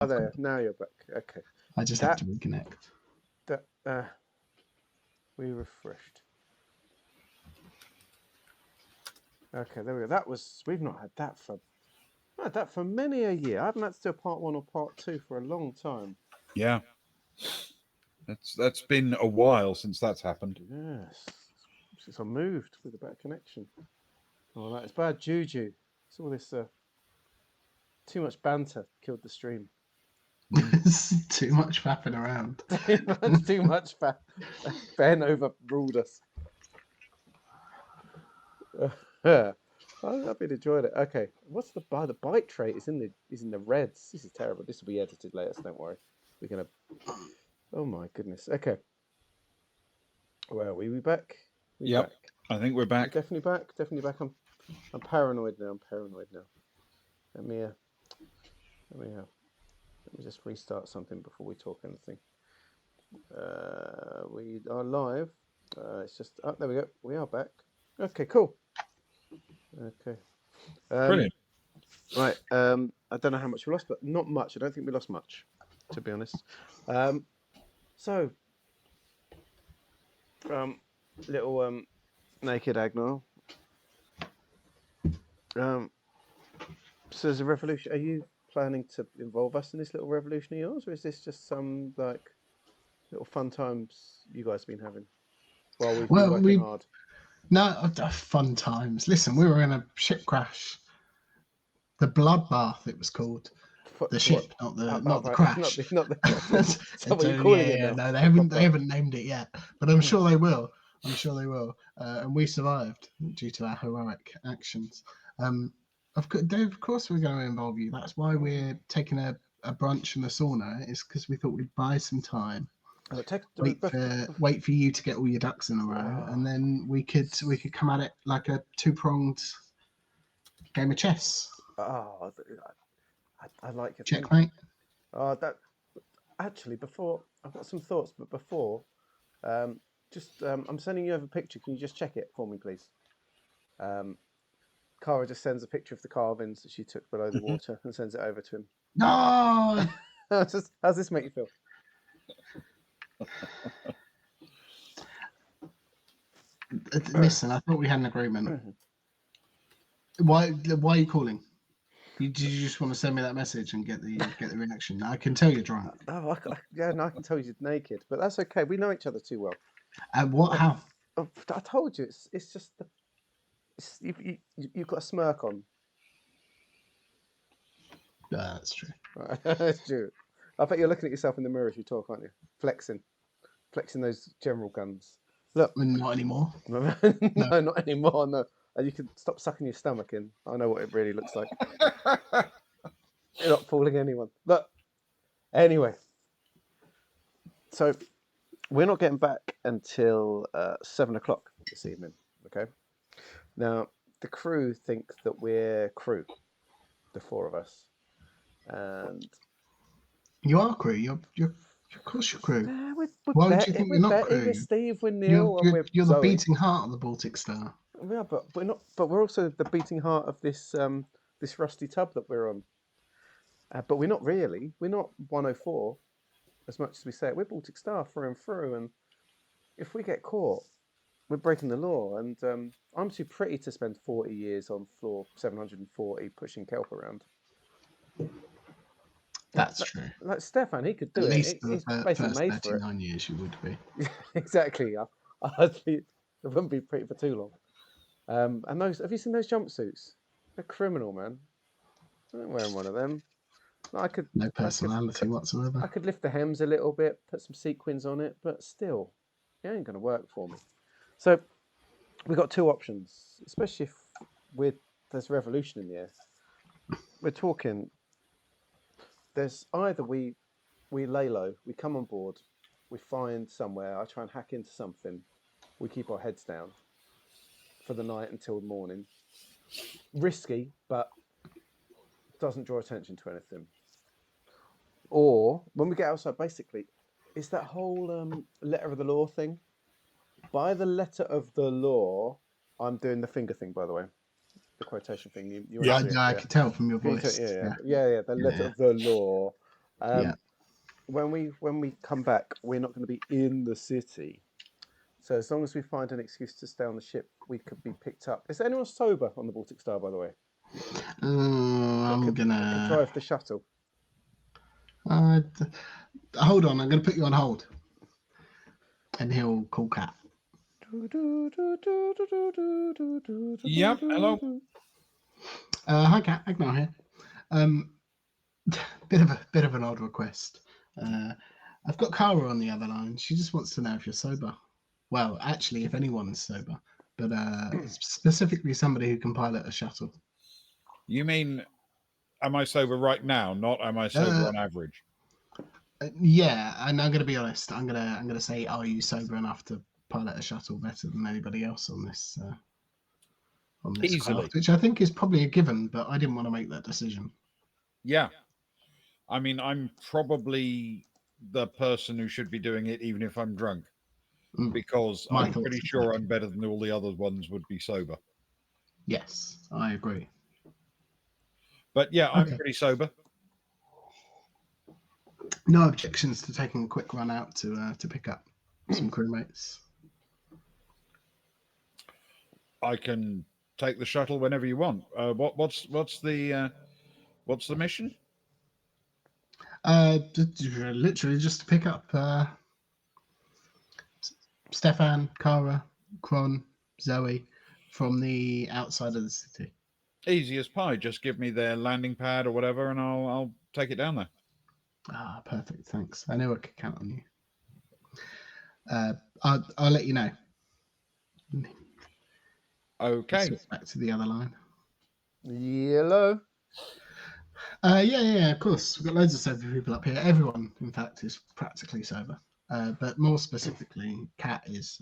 Oh, there. Now you're back. Okay. I just have to reconnect. We refreshed. Okay, there we go. We've not had that for many a year. I haven't had to do a part 1 or part 2 for a long time. Yeah. That's been a while since that's happened. Yes. Since I moved with a better connection. Oh, that is bad juju. It's all this too much banter killed the stream. Too much fapping around. Too much Ben overruled us. I've been enjoying it. Okay, what's the bite trait is in the reds. This is terrible. This will be edited later, so don't worry. We're gonna. Oh my goodness. Okay. Well, we back. Yep. I think we're back. We're definitely back. Definitely back. I'm paranoid now. Let me just restart something before we talk anything. We are live. It's just there we go. We are back. Okay, cool. Okay. Brilliant. Right. I don't know how much we lost, but not much. I don't think we lost much, to be honest. So, little naked Agnar. So there's a revolution. Are you planning to involve us in this little revolution of yours, or is this just some like little fun times you guys have been having while we've been working hard? No, fun times. Listen, we were in a ship crash. The Bloodbath, it was called. The ship, not the crash. Not the what you're calling it now. No, they haven't named it yet, but I'm sure they will. And we survived due to our heroic actions. Of course, we're going to involve you. That's why we're taking a brunch and a sauna. Is because we thought we'd buy some time. Wait for you to get all your ducks in a row, and then we could come at it like a 2-pronged game of chess. Oh, I like your checkmate. That actually before I've got some thoughts, but before, I'm sending you over a picture. Can you just check it for me, please? Cara just sends a picture of the carvings that she took below the water and sends it over to him. No. How's this make you feel? Listen, I thought we had an agreement. Why are you calling? Did you just want to send me that message and get the reaction? I can tell you're drunk. I can tell you're naked, but that's okay. We know each other too well. How? I told you, it's just you've got a smirk on. That's true. That's true. I bet you're looking at yourself in the mirror as you talk, aren't you? Flexing those general guns. Look, not anymore. No, not anymore. No, and you can stop sucking your stomach in. I know what it really looks like. You're not fooling anyone. But anyway, so we're not getting back until 7 o'clock this evening. Okay. Now the crew think that we're crew, the 4 of us, and you are crew. You're of course you're crew. Why would you think you're not crew? We're Steve, we're Neil, you're the beating heart of the Baltic Star. Yeah, but we're not. But we're also the beating heart of this this rusty tub that we're on. But we're not really. We're not 104, as much as we say it. We're Baltic Star through and through. And if we get caught, we're breaking the law. And I'm too pretty to spend 40 years on floor 740 pushing kelp around. That's true. Like Stefan, he could do it. At least He's basically made for it. 39 years you would be. Exactly. I wouldn't be pretty for too long. And those, have you seen those jumpsuits? They're criminal, man. I'm wearing one of them. No personality whatsoever. I could lift the hems a little bit, put some sequins on it, but still, it ain't going to work for me. So we've got 2 options, especially if there's revolution in the air. We're talking, there's either we lay low, we come on board, we find somewhere, I try and hack into something, we keep our heads down for the night until morning. Risky, but doesn't draw attention to anything. Or when we get outside, basically, it's that whole letter of the law thing. By the letter of the law, I'm doing the finger thing, by the way, the quotation thing. I can tell from your voice. The letter of the law. Yeah. When we come back, we're not going to be in the city. So as long as we find an excuse to stay on the ship, we could be picked up. Is anyone sober on the Baltic Star, by the way? I'm Could gonna drive the shuttle. hold on. I'm gonna put you on hold, and he'll call Cat. Yep. Hello. Hi, Cat. Agnar here. Bit of an odd request. I've got Kara on the other line. She just wants to know if you're sober. Well, actually, if anyone is sober, but specifically somebody who can pilot a shuttle. You mean, am I sober right now? Not am I sober on average? Yeah, and I'm going to be honest. I'm gonna say, are you sober enough to pilot a shuttle better than anybody else on this Easily. craft? Which I think is probably a given, but I didn't want to make that decision. Yeah. I mean, I'm probably the person who should be doing it, even if I'm drunk, because My I'm thoughts pretty sure exactly. I'm better than all the other ones would be sober. Yes, I agree. But yeah, I'm Okay. pretty sober. No objections to taking a quick run out to pick up some crewmates. I can take the shuttle whenever you want. What's the mission? Literally just to pick up Stefan, Kara, Kron, Zoe from the outside of the city. Easy as pie. Just give me their landing pad or whatever, and I'll take it down there. Ah, perfect. Thanks. I knew I could count on you. I'll let you know. Okay. Switch back to the other line. Yellow. Yeah, of course. We've got loads of sober people up here. Everyone, in fact, is practically sober. But more specifically, Kat is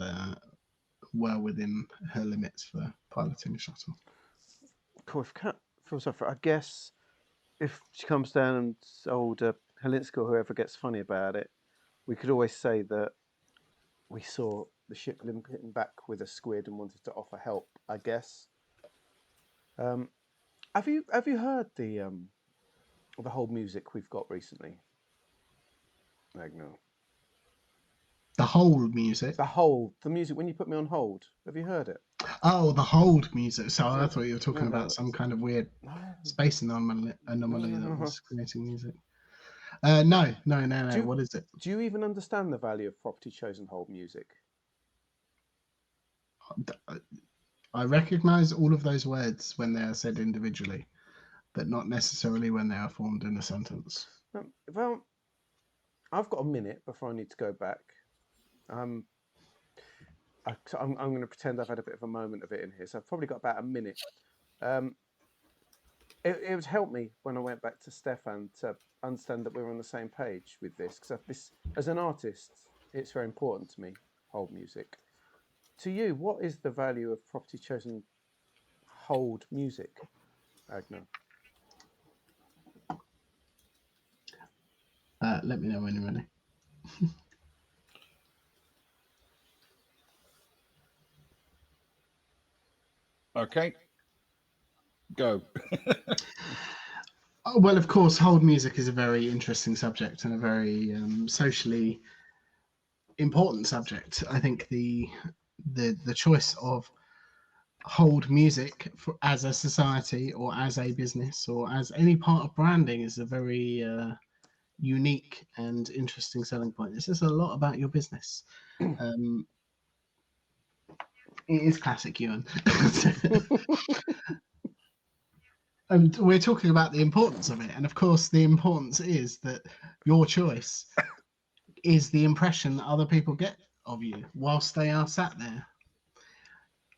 well within her limits for piloting a shuttle. Cool. If Cat feels up for it, I guess if she comes down and old Helinska or whoever gets funny about it, we could always say that we saw the ship limping back with a squid and wanted to offer help. I guess. Have you heard the whole music we've got recently? Agnar. The hold music. The music when you put me on hold. Have you heard it? Oh, the hold music. So I Yeah. thought you were talking No, about some kind of weird No. space anomaly No. that was creating music. No. What is it? Do you even understand the value of property chosen hold music? I recognize all of those words when they are said individually, but not necessarily when they are formed in a sentence. Well, I've got a minute before I need to go back. I'm going to pretend I've had a bit of a moment of it in here, so I've probably got about a minute. It would help me when I went back to Stefan to understand that we were on the same page with this, because this, as an artist, it's very important to me, hold music. To you, what is the value of property chosen hold music, Agnar? Let me know when you're ready. Okay. Go. Well, of course, hold music is a very interesting subject and a very socially important subject. I think the choice of hold music as a society or as a business or as any part of branding is a very unique and interesting selling point. This is a lot about your business. It is classic Ewan. And we're talking about the importance of it. And of course, the importance is that your choice is the impression that other people get of you whilst they are sat there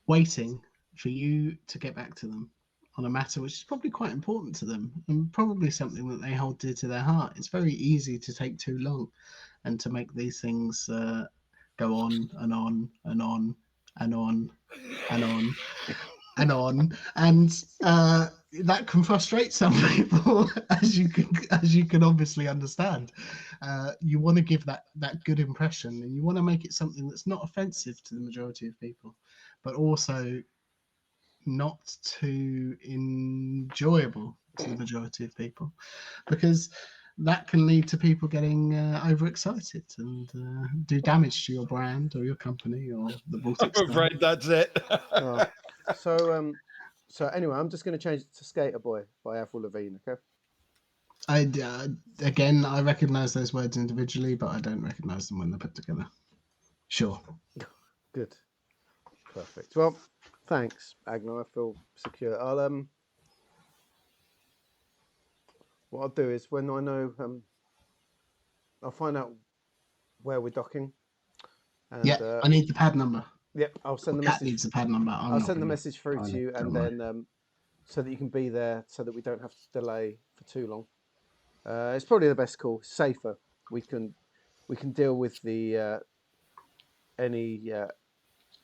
waiting for you to get back to them on a matter which is probably quite important to them and probably something that they hold dear to their heart. It's very easy to take too long and to make these things go on and on and on and on and on and on, and that can frustrate some people, as you can obviously understand. You want to give that good impression, and you want to make it something that's not offensive to the majority of people, but also not too enjoyable to the majority of people, because that can lead to people getting overexcited and do damage to your brand or your company or the Baltic I'm Sky. afraid that's it. Oh. So anyway, I'm just going to change it to Skater Boy by Avril Lavigne. Okay. Again, I recognise those words individually, but I don't recognise them when they're put together. Sure. Good. Perfect. Well, thanks, Agnar. I feel secure. What I'll do is when I know, I'll find out where we're docking, and Yeah, I need the pad number. yep, I'll send the Cat message. needs the pad number. I'll send the message through to you, and then then so that you can be there, so that we don't have to delay for too long. It's probably the best call. Safer. We can deal with the any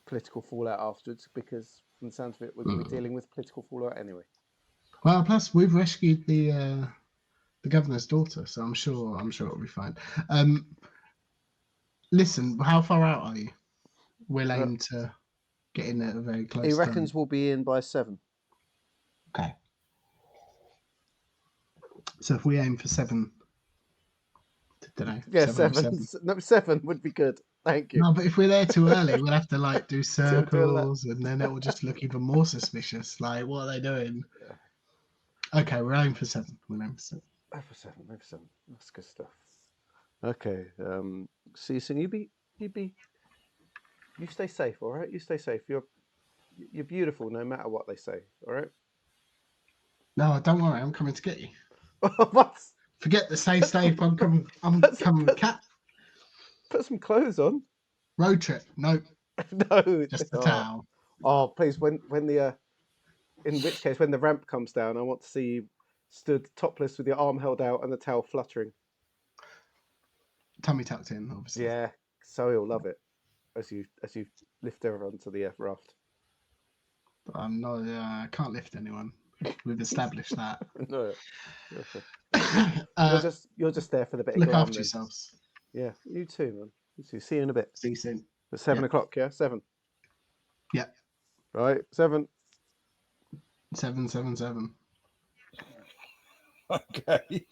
political fallout afterwards, because from the sounds of it, we're going to be dealing with political fallout anyway. Well, plus we've rescued the governor's daughter, so I'm sure it'll be fine. Listen, how far out are you? We'll aim to get in at a very close He time. reckons we'll be in by 7. Okay. So if we aim for 7 today, Yeah, 7. No, 7 would be good. Thank you. No, but if we're there too early, we'll have to like do Do circles, and then it will just look even more suspicious. Like, what are they doing? Okay, we're aiming for 7. We'll aim for 7. Oh, for 7. Oh, for 7. That's good stuff. Okay. See you soon. You stay safe, all right? You stay safe. You're beautiful, no matter what they say. All right. No, don't worry. I'm coming to get you. What? Forget the safe. I'm coming. I'm coming with Cat. Put some clothes on. Road trip. Nope. No. Just the towel. Oh, please. When the in which case, when the ramp comes down, I want to see you stood topless with your arm held out and the towel fluttering. Tummy tucked in, obviously. Yeah, so he'll love it as you lift her onto the raft. But I'm not. I can't lift anyone. We've established that. No, okay. You're just there for the bit of Look glam, after then. yourselves. Yeah, you too, man. You too. See you in a bit. See you soon. At 7 o'clock, yeah? 7. Yeah. Right, 7. 777. Okay.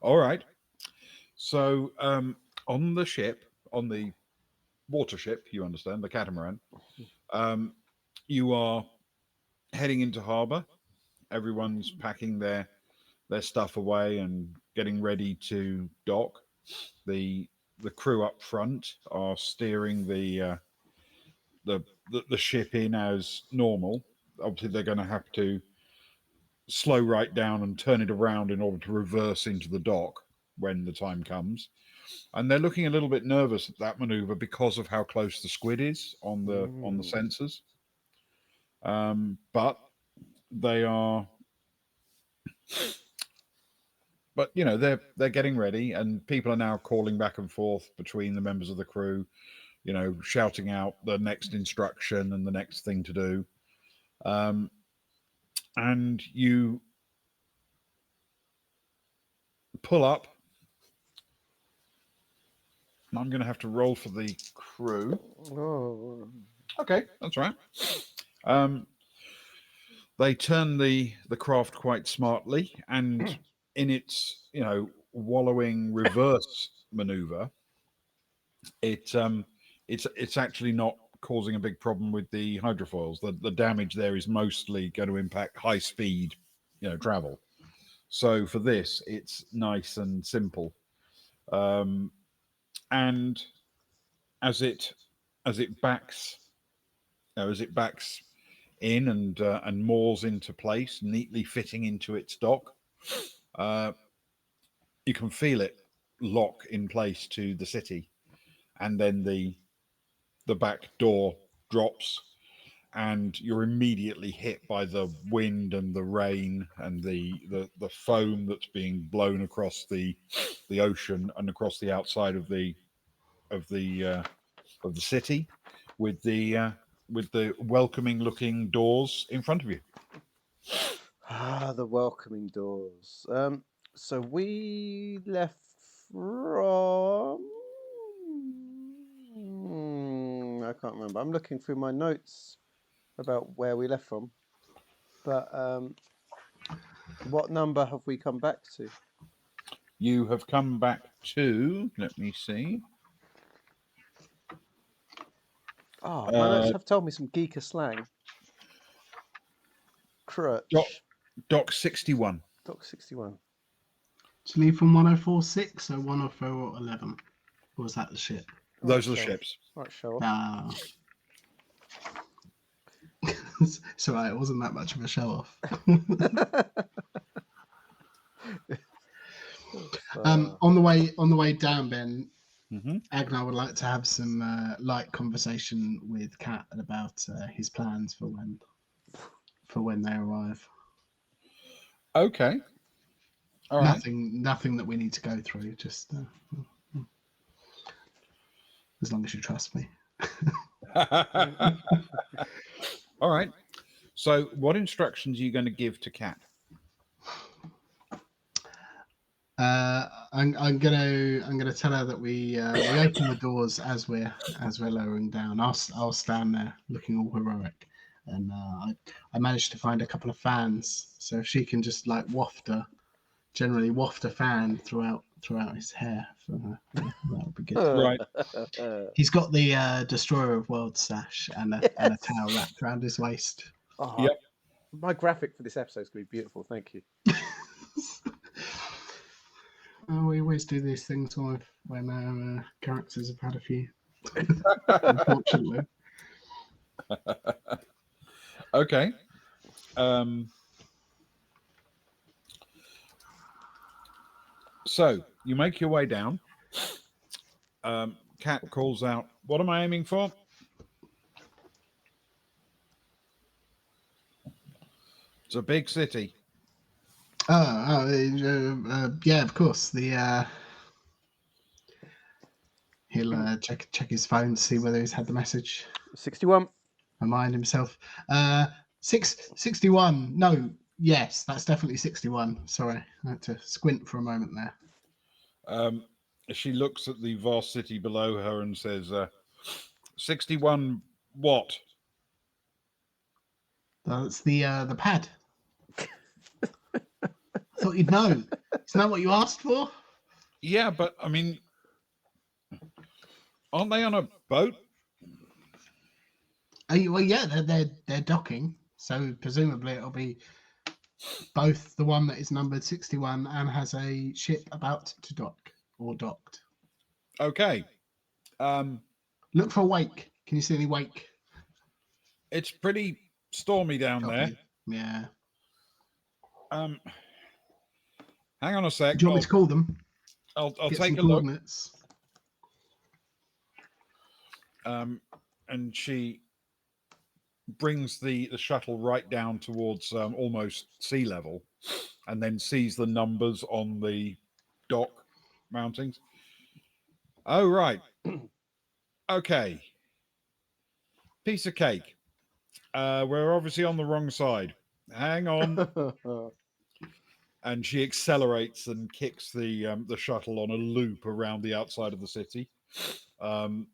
All right. So on the ship, on the water ship, you understand, the catamaran, you are heading into harbour. Everyone's packing their stuff away and getting ready to dock. The crew up front are steering the ship in as normal. Obviously, they're going to have to slow right down and turn it around in order to reverse into the dock when the time comes. And they're looking a little bit nervous at that maneuver because of how close the squid is on the sensors. But they are. But you know they're getting ready, and people are now calling back and forth between the members of the crew, you know, shouting out the next instruction and the next thing to do. And you pull up. I'm going to have to roll for the crew. Oh. Okay, that's right. They turn the craft quite smartly, and in its wallowing reverse maneuver, it's actually not causing a big problem with the hydrofoils. The damage there is mostly going to impact high speed travel. So for this, it's nice and simple. And as it backs in and moors into place, neatly fitting into its dock, you can feel it lock in place to the city, and then the back door drops, and you're immediately hit by the wind and the rain and the foam that's being blown across the ocean and across the outside of the city, with the welcoming looking doors in front of you. The welcoming doors. So we left from. I can't remember. I'm looking through my notes about where we left from, but what number have we come back to? You have come back to. Let me see. Oh, my notes have told me some geeker slang. Crutch. Dock 61. Dock 61. To leave from 104.6 or 104.11? Or was that the ship? Those are the show off. ships. Right, show off. Nah. It's all right. It wasn't that much of a show off. On the way down, Ben, Mm-hmm. Agnar would like to have some light conversation with Kat about his plans for when they arrive. Okay. All right. Nothing that we need to go through. Just as long as you trust me. All right. So, what instructions are you going to give to Kat? I'm gonna tell her that we open the doors as we're lowering down. I'll stand there looking all heroic, and I managed to find a couple of fans. So if she can just like waft a fan throughout his hair, for her, that would be good. Right. He's got the Destroyer of Worlds sash and a towel wrapped around his waist. Oh, Yep. My graphic for this episode is going to be beautiful. Thank you. We always do these things when our characters have had a few. Unfortunately. Okay. So you make your way down. Kat calls out, "What am I aiming for?" It's a big city. Yeah, of course. He'll check his phone to see whether he's had the message. 61. Remind himself. 61. No, yes, that's definitely 61. Sorry, I had to squint for a moment there. She looks at the vast city below her and says, 61 what? That's the pad. I thought you'd know. Isn't that what you asked for? Yeah, but I mean, aren't they on a boat? Well, yeah, they're docking, so presumably it'll be both the one that is numbered 61 and has a ship about to dock or docked. Okay. Look for a wake. Can you see any wake? It's pretty stormy down there. Yeah. Hang on a sec. Do you want me to call them? I'll Get take some a look. coordinates. And she brings the shuttle right down towards almost sea level, and then sees the numbers on the dock mountings. Oh, right. Okay. Piece of cake. We're obviously on the wrong side. Hang on. And she accelerates and kicks the shuttle on a loop around the outside of the city,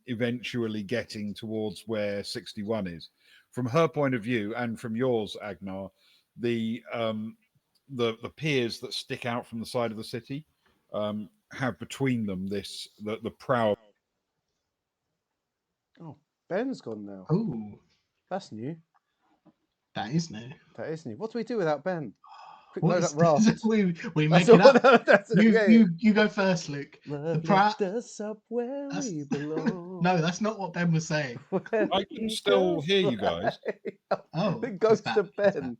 eventually getting towards where 61 is. From her point of view, and from yours, Agnar, the piers that stick out from the side of the city have between them the prow. Oh, Ben's gone now. Oh, That's new. that is new. That is new. What do we do without Ben? Quick What load is up raft. this? We make That's it up. all- that's it, yeah. You go first, Luke. Love left us up where That's- we belong. No, that's not what Ben was saying. I can still hear you guys. Oh, It goes he's to back, he's Ben.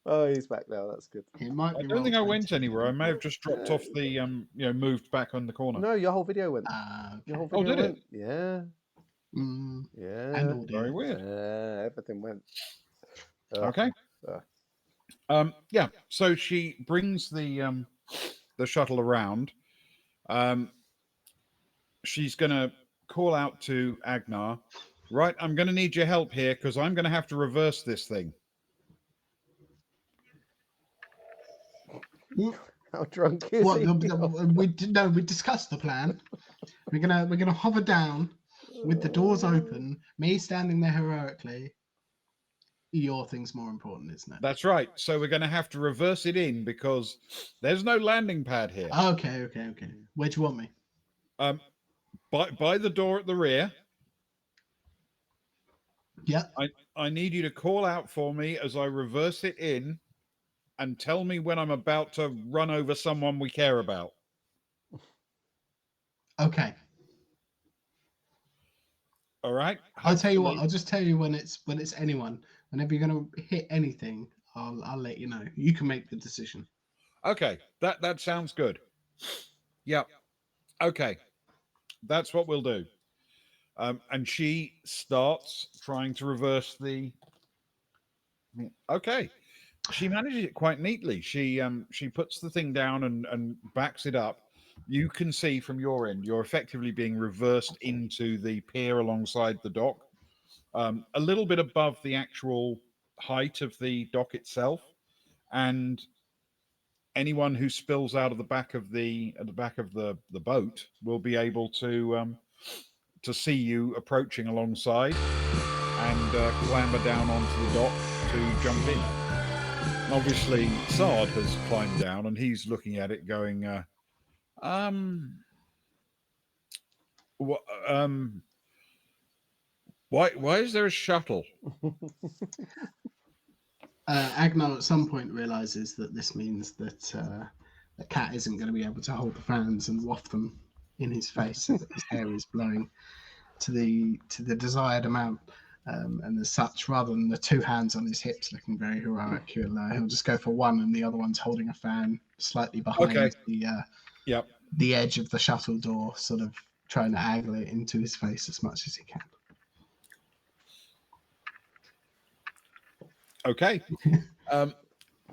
Oh, he's back now. That's good. He might I be don't think I roll went 20. anywhere. I may have just dropped off the moved back on the corner. No, your whole video went. Okay. Your whole Oh, video did it? went. Yeah. Mm, Yeah. and audio. Very weird. Everything went. Okay. Yeah. So she brings the shuttle around. She's going to call out to Agnar. Right, I'm going to need your help here because I'm going to have to reverse this thing. How drunk is What? he? We discussed the plan. We're gonna hover down with the doors open. Me standing there heroically. your thing's more important, isn't it? That's right. So we're going to have to reverse it in because there's no landing pad here. Okay. Where do you want me? By the door at the rear. Yeah. I need you to call out for me as I reverse it in and tell me when I'm about to run over someone we care about. Okay. All right. I'll tell you what. Hopefully- I'll just tell you when it's anyone. Whenever you're going to hit anything, I'll let you know. You can make the decision. Okay, that sounds good. Yep. Okay, that's what we'll do. And she starts trying to reverse the. Okay, she manages it quite neatly. She puts the thing down and backs it up. You can see from your end, you're effectively being reversed into the pier alongside the dock, a little bit above the actual height of the dock itself, and anyone who spills out of the back of the boat will be able to see you approaching alongside and clamber down onto the dock to jump in. And obviously, Sard has climbed down and he's looking at it, going, what, why is there a shuttle? Agnar at some point realizes that this means that the cat isn't going to be able to hold the fans and waft them in his face so that his hair is blowing to the desired amount. And as such, rather than the two hands on his hips looking very heroic, he'll just go for one, and the other one's holding a fan slightly behind the edge of the shuttle door, sort of trying to angle it into his face as much as he can. Okay.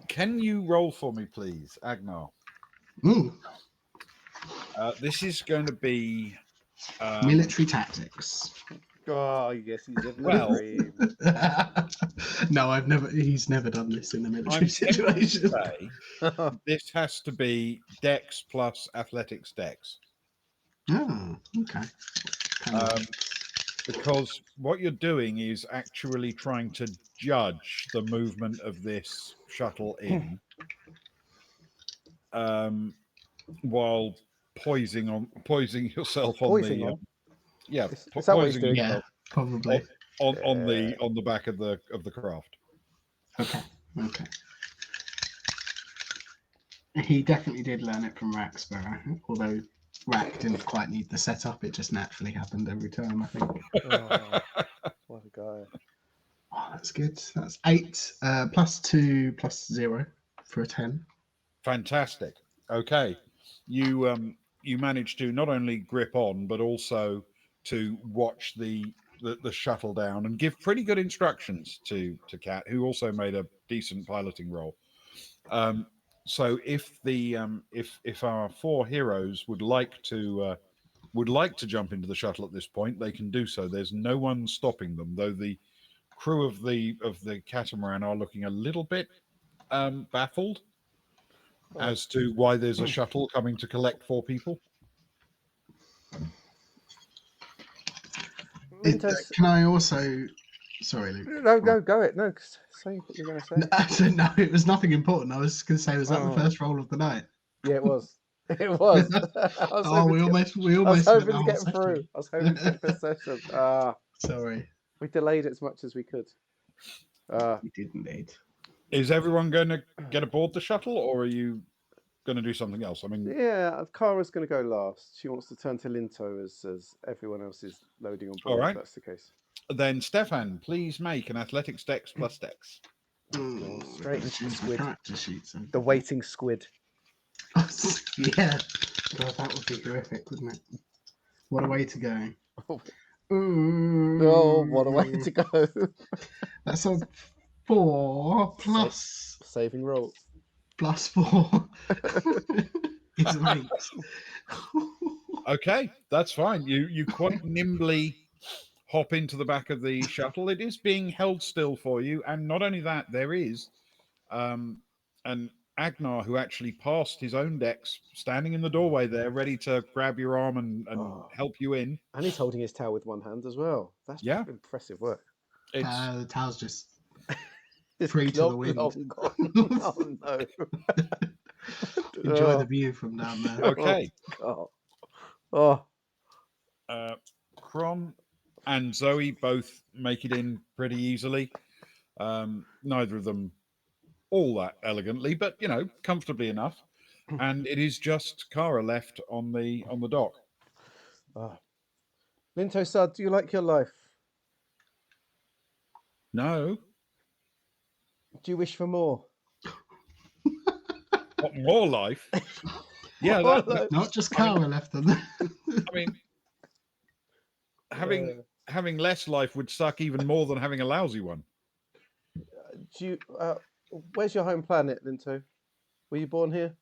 Can you roll for me, please, Agnar? This is going to be military tactics. Oh, yes, he's living Well- the dream. No, he's never done this in a military situation. This has to be Dex plus Athletics Dex. Oh, okay. Because what you're doing is actually trying to judge the movement of this shuttle in, while poising yourself on Poising the on? yeah, Is that what he's poising doing? Yeah, probably. on the back of the craft. Okay. He definitely did learn it from Racksparrow, although Rack didn't quite need the setup. It just naturally happened every time, I think. Oh, what a guy. Oh, that's good. That's 8 plus 2 plus 0 for a 10. Fantastic. Okay, you managed to not only grip on but also to watch the shuttle down and give pretty good instructions to Kat, who also made a decent piloting roll. So if our four heroes would like to jump into the shuttle at this point, they can do so. There's no one stopping them, though the crew of the catamaran are looking a little bit baffled as to why there's a shuttle coming to collect four people. Can I also... Sorry, Luke. No, go it. No, say what you're going to say. No, it was nothing important. I was going to say, was that the first roll of the night? Yeah, it was. It was. We almost I was hoping to went get the whole through. session. I was hoping to get this session. Sorry. We delayed it as much as we could. We did indeed. Is everyone going to get aboard the shuttle, or are you going to do something else? I mean, yeah, Kara's going to go last. She wants to turn to Linto as everyone else is loading on board. All right. If that's the case. Then Stefan, please make an Athletics Dex plus Dex. Straight into the squid. Character sheets. The waiting squid. Yeah. God, that would be horrific, wouldn't it? What a way to go. Oh, what a way to go. That's a 4 plus saving roll. plus 4 is an 8. Okay, that's fine. You quite nimbly hop into the back of the shuttle. It is being held still for you, and not only that, there is an Agnar who actually passed his own Dex, standing in the doorway there, ready to grab your arm and help you in. And he's holding his tail with one hand as well. That's impressive work. The tail's just It's free to the long, wind. long gone. Oh no. Enjoy Oh, the view from down there. Okay. God. Oh, Kron and Zoe both make it in pretty easily. Neither of them all that elegantly, but comfortably enough. And it is just Kara left on the dock. oh. Linto Sud, do you like your life? No, Do you wish for more? not more life. Yeah, More that, life? Not just I mean- Kara left on there. I mean, having less life would suck even more than having a lousy one. Do you, where's your home planet, Linto? Were you born here?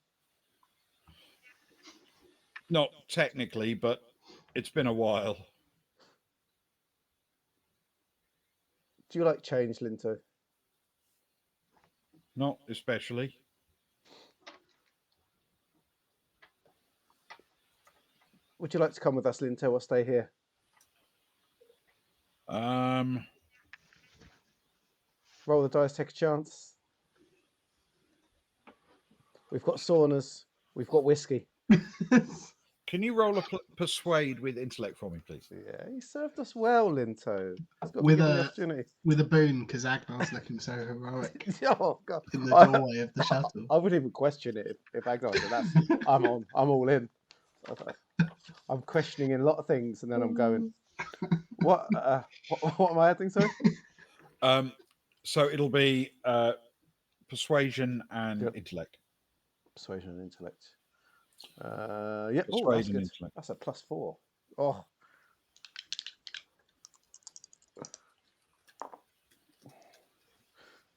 Not technically, but it's been a while. Do you like change, Linto? Not especially. Would you like to come with us, Linto, or stay here? Roll the dice, take a chance. We've got saunas. We've got whiskey. Can you roll a persuade with intellect for me, please? Yeah, he served us well, Linto. He's got to be With given the a- opportunity. With a boon, because Agnar's looking so heroic Oh God! in the doorway of the shuttle. I wouldn't even question it if Agnar did that. I'm on. I'm all in. I'm questioning in a lot of things, and then I'm going. What am I adding? Sorry. So it'll be persuasion and Yep. intellect. Persuasion and intellect. Yep. Oh, that's Persuasion good. and intellect. That's a +4. Oh.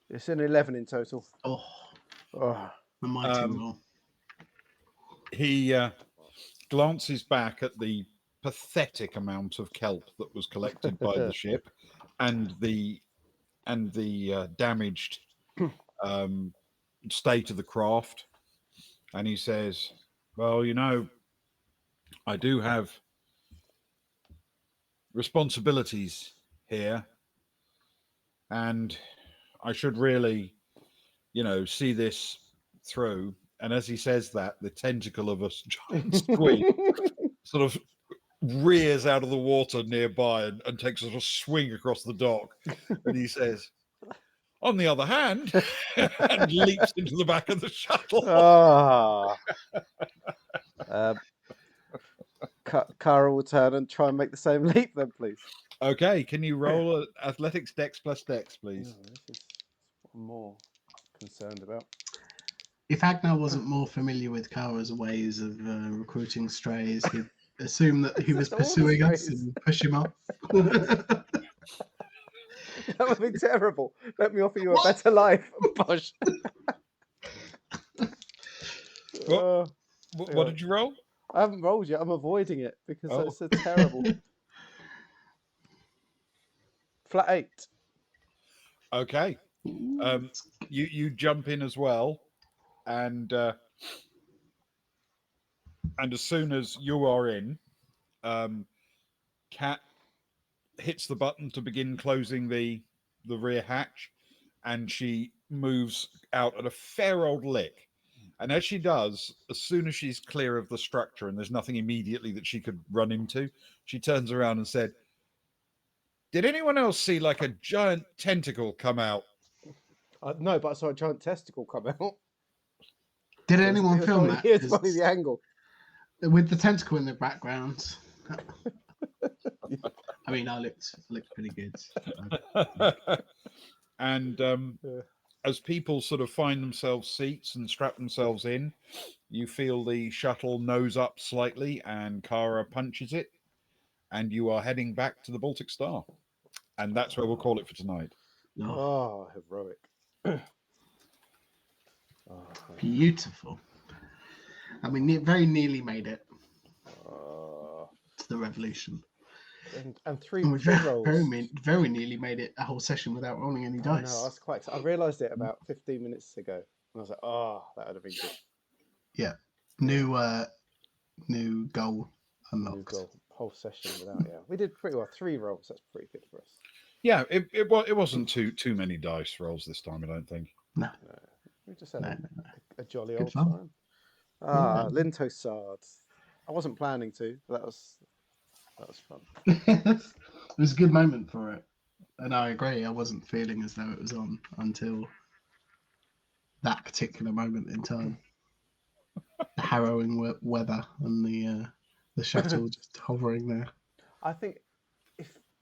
It's an 11 in total. Oh, Oh. the mighty roll. He glances back at the pathetic amount of kelp that was collected by the ship and the damaged state of the craft, and he says, well, I do have responsibilities here, and I should really see this through. And as he says that, the tentacle of a giant squid sort of rears out of the water nearby and takes a sort of swing across the dock. And he says, on the other hand, and leaps into the back of the shuttle. Kara will turn and try and make the same leap then, please. Okay, can you roll athletics dex plus dex, please? Oh, this is what I'm more concerned about. If Agnar wasn't more familiar with Kara's ways of recruiting strays, he'd assume that he was All the pursuing us strays. and push him off. That would be terrible. Let me offer you a better life. Bosh. What did you roll? I haven't rolled yet. I'm avoiding it because Oh. it's a terrible. Flat 8. Okay. You jump in as well, and as soon as you are in, Kat hits the button to begin closing the rear hatch, and she moves out at a fair old lick. And as she does, as soon as she's clear of the structure and there's nothing immediately that she could run into, she turns around and said, did anyone else see like a giant tentacle come out? No, but I saw a giant testicle come out. Did anyone film that? It's funny the angle. With the tentacle in the background. I mean, I looked pretty good. And as people sort of find themselves seats and strap themselves in, you feel the shuttle nose up slightly, and Kara punches it, and you are heading back to the Baltic Star. And that's where we'll call it for tonight. Oh, heroic. Beautiful. I mean, very nearly made it to the revolution. And three And we rolls. very nearly made it a whole session without rolling any dice. No, I was quite. I realised it about 15 minutes ago, and I was like, that would have been good. Yeah, new goal unlocked. New goal. Whole session without. Yeah, we did pretty well. 3 rolls. That's pretty good for us. Yeah, it wasn't too many dice rolls this time, I don't think. No, We just had no, a, no. a jolly Good old fun. time. Linto Sard. I wasn't planning to, but that was fun. It was a good moment for it. And I agree, I wasn't feeling as though it was on until that particular moment in time. The harrowing weather and the shuttle just hovering there. I think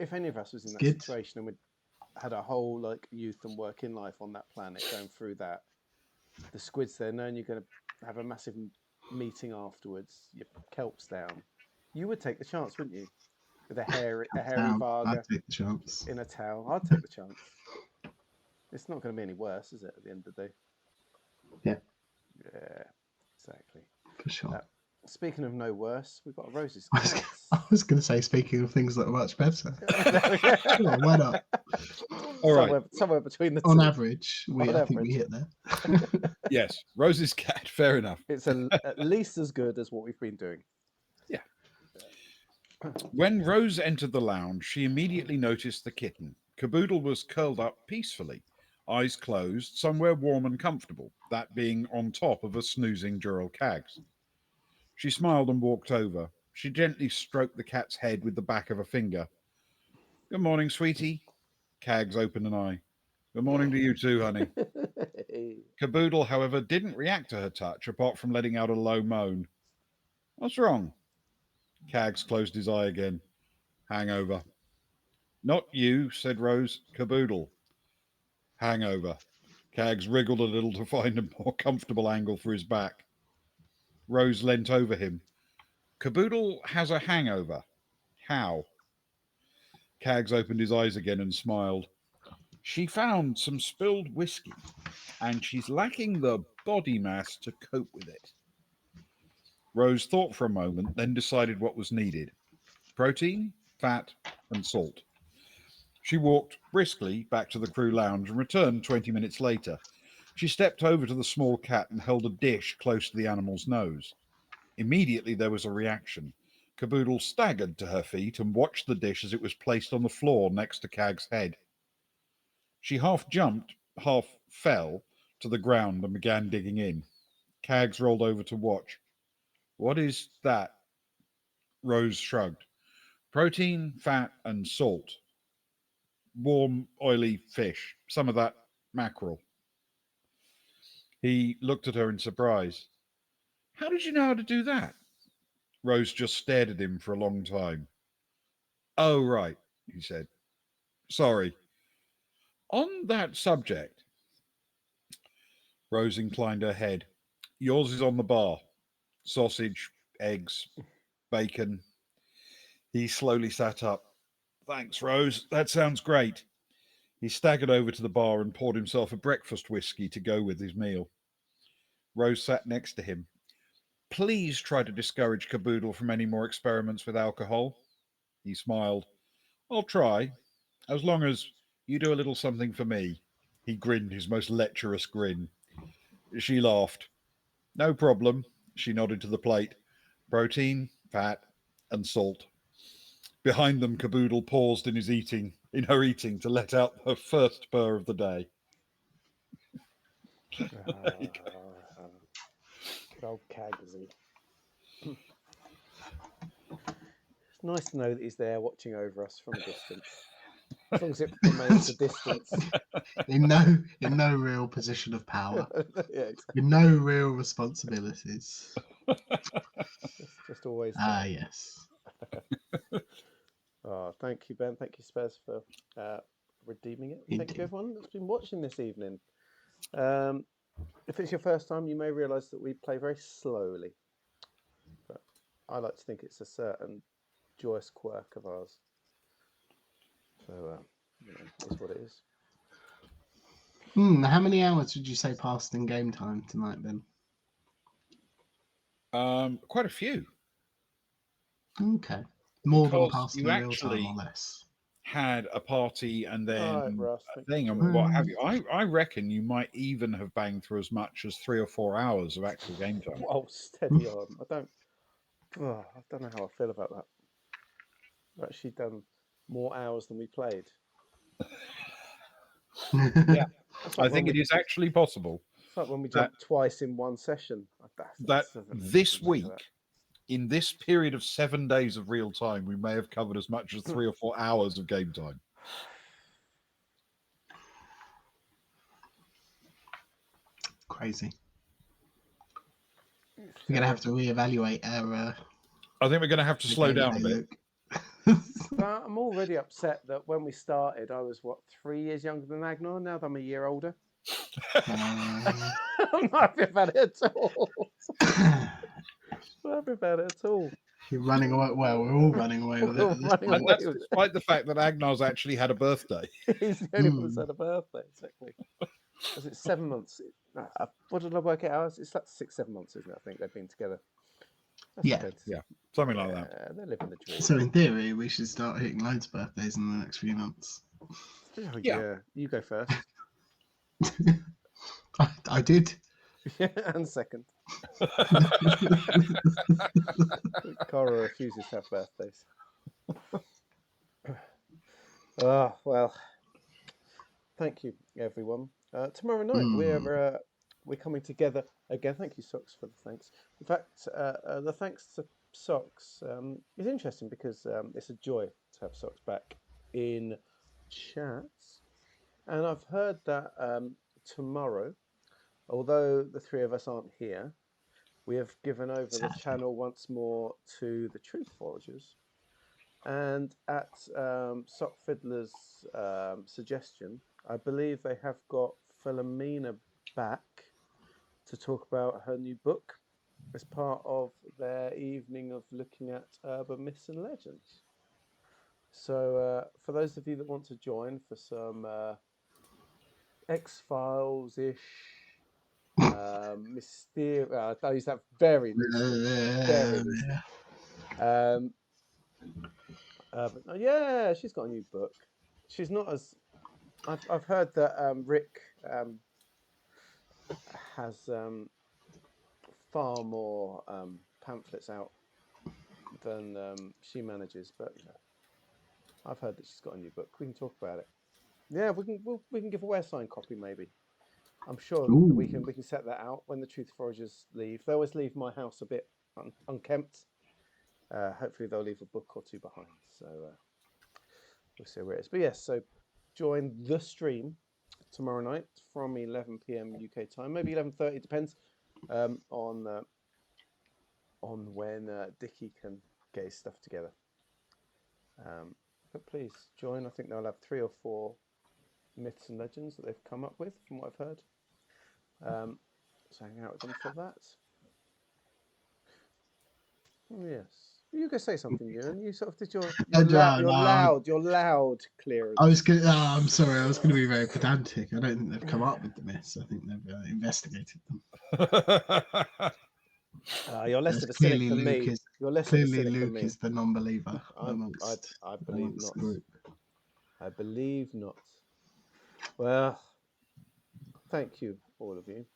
if any of us was in It's that good. situation and we'd had a whole like youth and working life on that planet, going through that, the squids there, knowing you're going to have a massive meeting afterwards, your kelp's down, you would take the chance, wouldn't you? With a hairy I'd Varga take the chance. in a towel, I'd take the chance. It's not going to be any worse, is it? At the end of the day. Yeah. Yeah, exactly. For sure. Speaking of no worse, we've got Rose's I cats. was going to say, speaking of things that are much better. Sure, why not? All right. Somewhere between the On two. average, I think we hit there. Yes, Rose's cat. Fair enough. It's at least as good as what we've been doing. Yeah. When Rose entered the lounge, she immediately noticed the kitten. Caboodle was curled up peacefully, eyes closed, somewhere warm and comfortable, that being on top of a snoozing Dural Cags. She smiled and walked over. She gently stroked the cat's head with the back of a finger. Good morning, sweetie. Cags opened an eye. Good morning to you too, honey. Caboodle, however, didn't react to her touch, apart from letting out a low moan. What's wrong? Cags closed his eye again. Hangover. Not you, said Rose. Caboodle. Hangover. Cags wriggled a little to find a more comfortable angle for his back. Rose leant over him. Caboodle has a hangover. How? Cags opened his eyes again and smiled. She found some spilled whiskey, and she's lacking the body mass to cope with it. Rose thought for a moment, then decided what was needed. Protein, fat, and salt. She walked briskly back to the crew lounge and returned 20 minutes later. She stepped over to the small cat and held a dish close to the animal's nose. Immediately there was a reaction. Caboodle staggered to her feet and watched the dish as it was placed on the floor next to Cag's head. She half jumped, half fell to the ground and began digging in. Cags rolled over to watch. What is that? Rose shrugged. Protein, fat, and salt. Warm, oily fish. Some of that mackerel. He looked at her in surprise. How did you know how to do that? Rose just stared at him for a long time. Oh, right, he said. Sorry. On that subject, Rose inclined her head. Yours is on the bar. Sausage, eggs, bacon. He slowly sat up. Thanks, Rose. That sounds great. He staggered over to the bar and poured himself a breakfast whiskey to go with his meal. Rose sat next to him. Please try to discourage Caboodle from any more experiments with alcohol. He smiled. I'll try, as long as you do a little something for me. He grinned his most lecherous grin. She laughed. No problem. She nodded to the plate. Protein, fat, and salt. Behind them, Caboodle paused in her eating to let out her first purr of the day. Good old Cagsy. It's nice to know that he's there watching over us from a distance. As long as it remains a distance. In no real position of power. Yeah, exactly. With no real responsibilities. Just always. Ah, yes. Oh, thank you, Ben. Thank you, Spez, for redeeming it. Thank Indeed. you, everyone that's been watching this evening. If it's your first time, you may realise that we play very slowly. But I like to think it's a certain joyous quirk of ours. So, it's what it is. How many hours would you say passed in game time tonight, Ben? Quite a few. Okay. More than Because passed in you real time actually or less? had a party and then Right, Russ, a thank thing you. and what have you. I reckon you might even have banged through as much as 3 or 4 hours of actual game time. Oh, steady on. I don't know how I feel about that. I've actually done more hours than we played. Yeah. That's I like when think it we, is actually possible it's like when we that jumped twice in one session. that this week, in this period of 7 days of real time, we may have covered as much as 3 or 4 hours of game time. Crazy. We're gonna have to reevaluate our. I think we're going to have to slow down a bit. But I'm already upset that when we started, I was, 3 years younger than Agnar. Now that I'm a year older. I'm not happy about it at all. I'm not happy about it at all. You're running away. Well, we're all running away with it. And that's despite the fact that Agnar's actually had a birthday. He's the only one that's had a birthday, exactly. Was it 7 months? What did I work it out? It's like 6, 7 months, isn't it? I think they've been together. That's Yeah. good. Yeah, something like that. They're living the dream. So in theory, we should start hitting loads of birthdays in the next few months. Oh, yeah. You go first. I did. Yeah, and second. Cora refuses to have birthdays. Oh, well. Thank you, everyone. Tomorrow night we're coming together again. Thank you, Socks, for the thanks. In fact, the thanks to Socks is interesting because it's a joy to have Socks back in chats. And I've heard that tomorrow, although the 3 of us aren't here, we have given over the channel once more to the Truth Foragers. And at Sock Fiddler's suggestion, I believe they have got Philomena back to talk about her new book as part of their evening of looking at urban myths and legends. So for those of you that want to join for some X-Files-ish, mysterious, I use that very loosely, but yeah, she's got a new book. She's not as... I've heard that Rick has far more pamphlets out than she manages, but I've heard that she's got a new book. We can talk about it. Yeah, we can give away a signed copy maybe. I'm sure we can set that out when the Truth Foragers leave. They always leave my house a bit unkempt. Hopefully they'll leave a book or 2 behind. So we'll see where it is. But yes, so join the stream tomorrow night from 11 p.m. UK time, maybe 11:30, depends on when Dickie can get his stuff together. But please join. I think they'll have 3 or 4 myths and legends that they've come up with, from what I've heard. So hang out with them for that. Oh, yes. You go say something, Ewan. You sort of did your loud clearance. I was going. I'm sorry. I was going to be very pedantic. I don't think they've come up with the myths. I think they've investigated them. You're less of a cynic than me. You're less of a cynic Luke than me. is the non-believer. I believe not. I believe not. Well, thank you, all of you.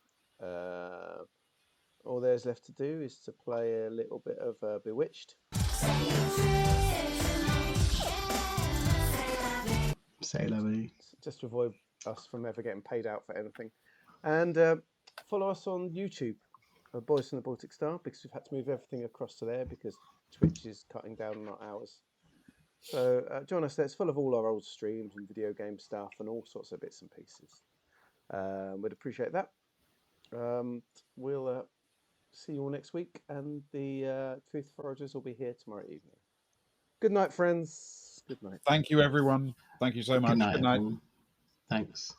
All there's left to do is to play a little bit of Bewitched. Say lovely. Just to avoid us from ever getting paid out for anything. And follow us on YouTube, Boys from the Baltic Star, because we've had to move everything across to there because Twitch is cutting down on our hours. So join us there. It's full of all our old streams and video game stuff and all sorts of bits and pieces. We'd appreciate that. We'll see you all next week, and the Truth Foragers will be here tomorrow evening. Good night, friends. Good night. Thank you, everyone. Thank you so much. Good night. Thanks.